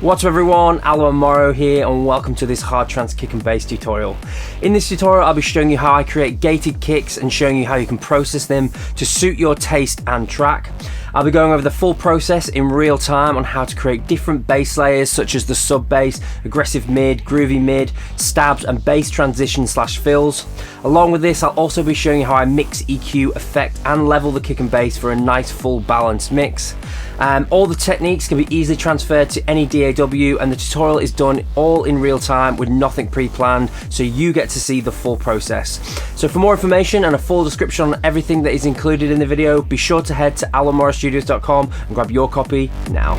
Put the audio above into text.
What's up everyone, Allan and Morrow here and welcome to this Hard Trance Kick and Bass tutorial. In this tutorial I'll be showing you how I create gated kicks and showing you how you can process them to suit your taste and track. I'll be going over the full process in real time on how to create different bass layers such as the sub bass, aggressive mid, groovy mid, stabs and bass transition / fills. Along with this I'll also be showing you how I mix, EQ, effect and level the kick and bass for a nice full balanced mix. All the techniques can be easily transferred to any DAW and the tutorial is done all in real time with nothing pre-planned, so you get to see the full process. So for more information and a full description on everything that is included in the video, be sure to head to allanmorrowstudios.com and grab your copy now.